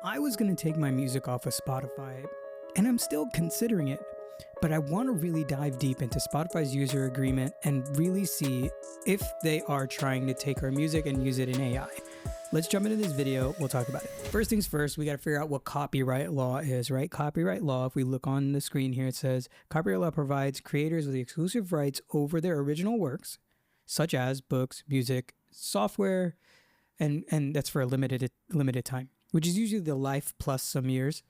I was going to take my music off of Spotify, and I'm still considering it, but I want to really dive deep into Spotify's user agreement and really see if they are trying to take our music and use it in AI. Let's jump into this video. We'll talk about it. First things first, we got to figure out what copyright law is, right? Copyright law, if we look on the screen here, it says copyright law provides creators with the exclusive rights over their original works, such as books, music, software, and that's for a limited time, which is usually the life plus some years.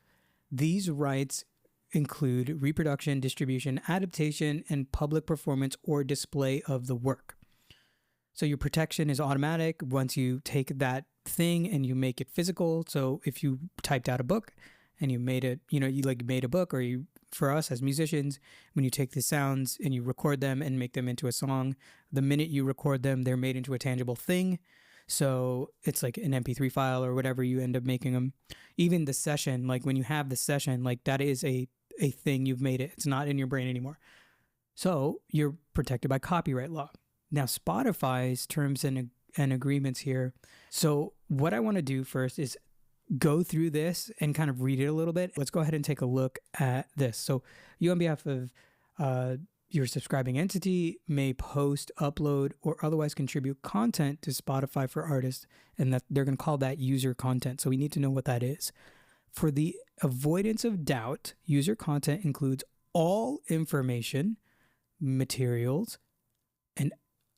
These rights include reproduction, distribution, adaptation, and public performance or display of the work. So your protection is automatic once you take that thing and you make it physical. So if you typed out a book and you made it, you made a book, or for us as musicians, when you take the sounds and you record them and make them into a song, the minute you record them, they're made into a tangible thing. So it's like an MP3 file or whatever you end up making them. Even the session, like when you have the session, like that is a thing, you've made it. It's not in your brain anymore. So you're protected by copyright law. Now, Spotify's terms and agreements here. So what I want to do first is go through this and kind of read it a little bit. Let's go ahead and take a look at this. So you, on behalf of your subscribing entity, may post, upload, or otherwise contribute content to Spotify for artists, and that they're going to call that user content. So we need to know what that is. For the avoidance of doubt, user content includes all information, materials, and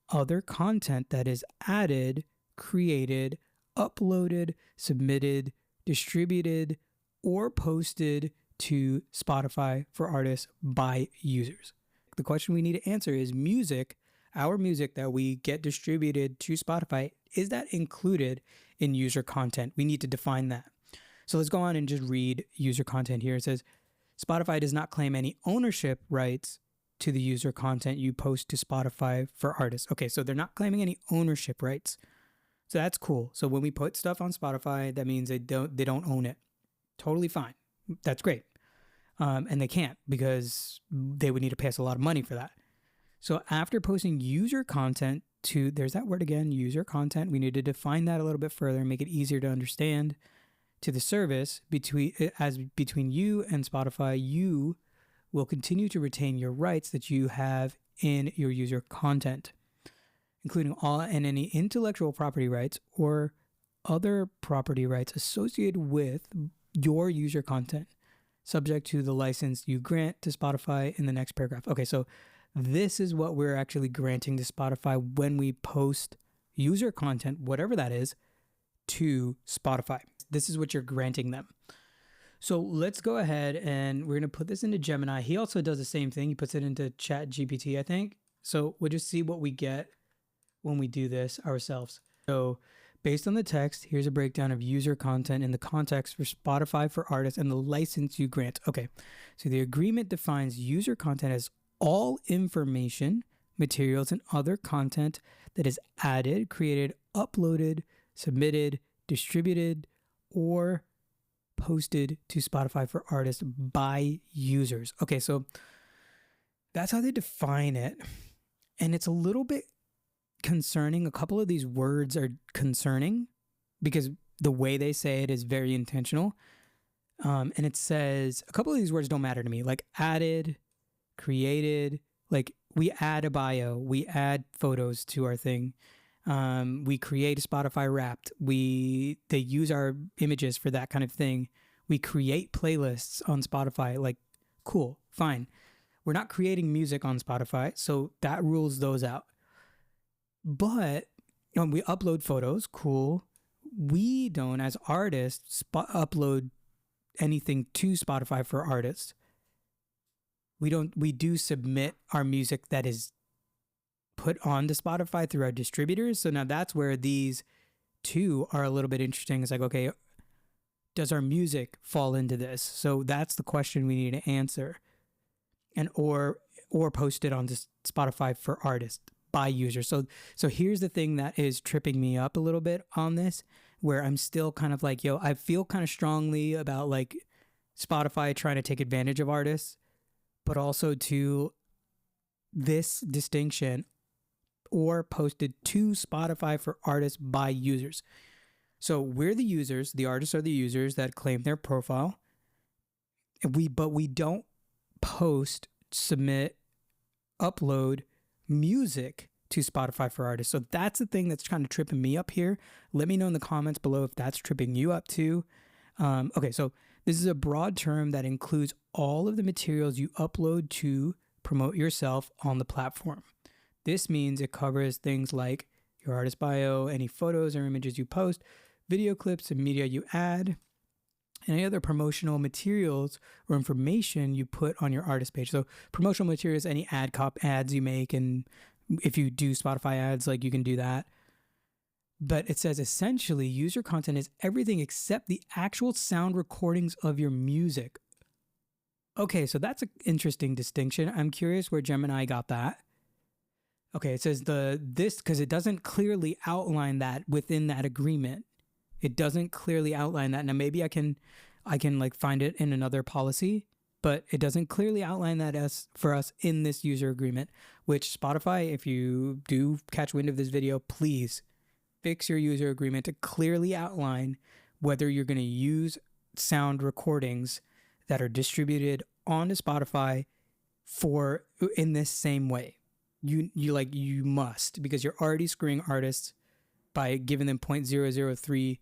other content that is added, created, uploaded, submitted, distributed, or posted to Spotify for artists by users. The question we need to answer is music, our music that we get distributed to Spotify, is that included in user content? We need to define that. So let's go on and just read user content here. It says, Spotify does not claim any ownership rights to the user content you post to Spotify for artists. Okay, so they're not claiming any ownership rights. So that's cool. So when we put stuff on Spotify, that means they don't own it. Totally fine. That's great. And they can't, because they would need to pay us a lot of money for that. So after posting user content to, there's that word again, user content, we need to define that a little bit further and make it easier to understand, to the service between you and Spotify, you will continue to retain your rights that you have in your user content, including all and any intellectual property rights or other property rights associated with your user content, subject to the license you grant to Spotify in the next paragraph. Okay, so this is what we're actually granting to Spotify when we post user content, whatever that is, to Spotify. This is what you're granting them. So let's go ahead and we're going to put this into Gemini. He also does the same thing. He puts it into Chat GPT, I think. So we'll just see what we get when we do this ourselves. So based on the text, here's a breakdown of user content in the context for Spotify for artists and the license you grant. Okay, so the agreement defines user content as all information, materials, and other content that is added, created, uploaded, submitted, distributed, or posted to Spotify for artists by users. Okay, so that's how they define it. And it's a little bit concerning. A couple of these words are concerning because the way they say it is very intentional. And it says, a couple of these words don't matter to me, like added, created, like we add a bio, we add photos to our thing. We create a Spotify Wrapped. They use our images for that kind of thing. We create playlists on Spotify. Like, cool, fine. We're not creating music on Spotify, so that rules those out. But we upload photos, cool. We don't, as artists, upload anything to Spotify for artists. We do submit our music that is put on to Spotify through our distributors. So now that's where these two are a little bit interesting. It's like, okay, does our music fall into this? So that's the question we need to answer. And or post it onto Spotify for artists by users. So here's the thing that is tripping me up a little bit on this, where I'm still kind of like, I feel kind of strongly about like Spotify trying to take advantage of artists, but also to this distinction, or posted to Spotify for artists by users. So we're the users, the artists are the users that claim their profile. But we don't post, submit, upload music to Spotify for artists. So that's the thing that's kind of tripping me up here. Let me know in the comments below if that's tripping you up too. Okay, so this is a broad term that includes all of the materials you upload to promote yourself on the platform. This means it covers things like your artist bio, any photos or images you post, video clips and media you add, and any other promotional materials or information you put on your artist page. So promotional materials, any ads you make, and if you do Spotify ads, like you can do that. But it says essentially user content is everything except the actual sound recordings of your music. Okay, so that's an interesting distinction. I'm curious where Gemini got that. Okay, it says this because it doesn't clearly outline that within that agreement. It doesn't clearly outline that. Now maybe I can like find it in another policy, but it doesn't clearly outline that for us in this user agreement, which Spotify, if you do catch wind of this video, please fix your user agreement to clearly outline whether you're going to use sound recordings that are distributed onto Spotify in this same way. You must, because you're already screwing artists by giving them 0.003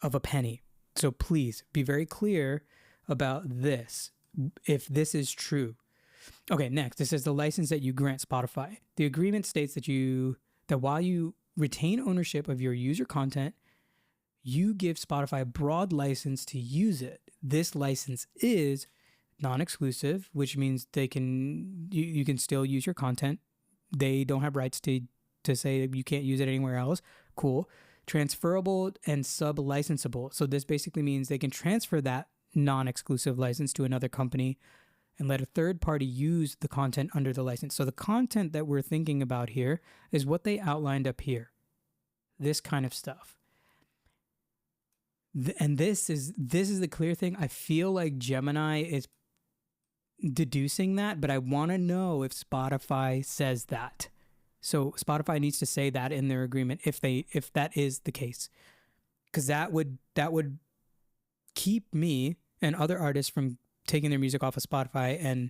of a penny. So please be very clear about this, if this is true. Okay, next, this is the license that you grant Spotify. The agreement states that while you retain ownership of your user content, you give Spotify a broad license to use it. This license is non-exclusive, which means you can still use your content. They don't have rights to say that you can't use it anywhere else. Cool. Transferable and sub-licensable. So this basically means they can transfer that non-exclusive license to another company and let a third party use the content under the license. So the content that we're thinking about here is what they outlined up here. This kind of stuff. And this is the clear thing. I feel like Gemini is deducing that, but I want to know if Spotify says that. So Spotify needs to say that in their agreement if that is the case, because that would keep me and other artists from taking their music off of Spotify and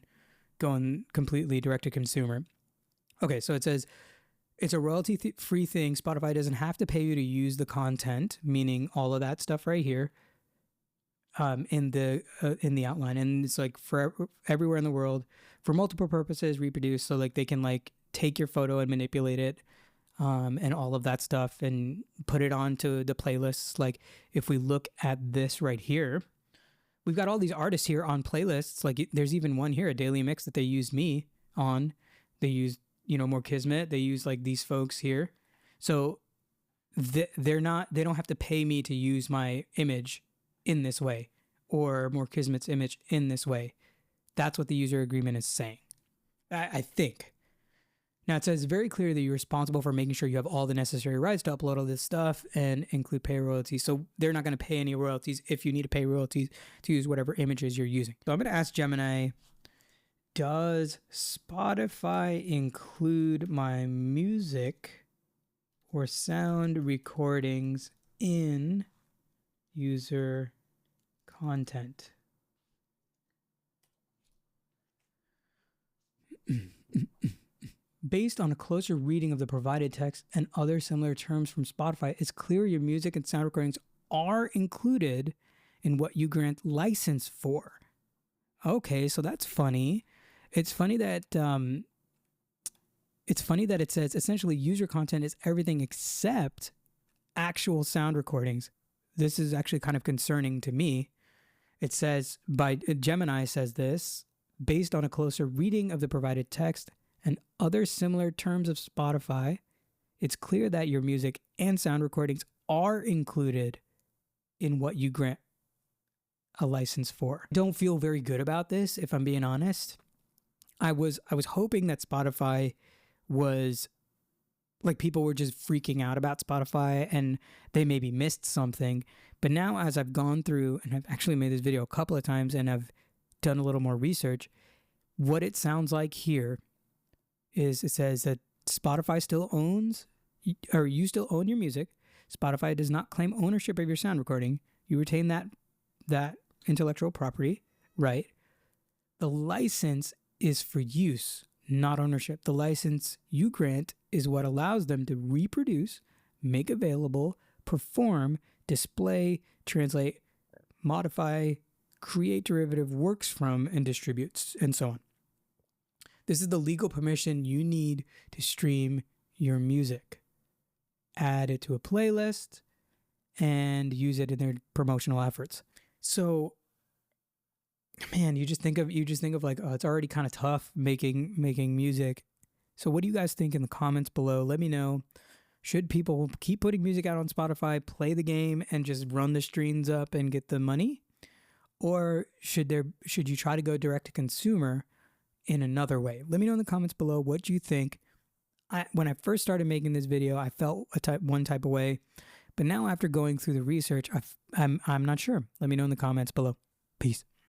going completely direct to consumer. Okay, so it says it's a royalty-free thing. Spotify doesn't have to pay you to use the content, meaning all of that stuff right here in the outline. And it's like for everywhere in the world, for multiple purposes, reproduce. So like they can like take your photo and manipulate it and all of that stuff and put it onto the playlists. Like if we look at this right here, we've got all these artists here on playlists. Like there's even one here, a daily mix that they use me on. They use, More Kismet. They use like these folks here. So they don't have to pay me to use my image in this way or More Kismet's image in this way. That's what the user agreement is saying, I think. Now it says very clear that you're responsible for making sure you have all the necessary rights to upload all this stuff and include pay royalties. So they're not going to pay any royalties if you need to pay royalties to use whatever images you're using. So I'm going to ask Gemini, does Spotify include my music or sound recordings in user content? Based on a closer reading of the provided text and other similar terms from Spotify, it's clear your music and sound recordings are included in what you grant license for. Okay, so that's funny. It's funny that it says essentially user content is everything except actual sound recordings. This is actually kind of concerning to me. It says Gemini says this, based on a closer reading of the provided text and other similar terms of Spotify, it's clear that your music and sound recordings are included in what you grant a license for. I don't feel very good about this, if I'm being honest. I was hoping that Spotify was like people were just freaking out about Spotify and they maybe missed something. But now as I've gone through, and I've actually made this video a couple of times and I've done a little more research, what it sounds like here is it says that Spotify still owns, or you still own your music. Spotify does not claim ownership of your sound recording. You retain that intellectual property, right? The license is for use, not ownership. The license you grant is what allows them to reproduce, make available, perform, display, translate, modify, create derivative works from, and distributes, and so on. This is the legal permission you need to stream your music. Add it to a playlist and use it in their promotional efforts. So, man, you just think of like, oh, it's already kind of tough making music. So what do you guys think in the comments below? Let me know. Should people keep putting music out on Spotify, play the game, and just run the streams up and get the money? Or should you try to go direct to consumer in another way? Let me know in the comments below what you think. When I first started making this video, I felt one type of way, but now after going through the research, I'm not sure. Let me know in the comments below. Peace.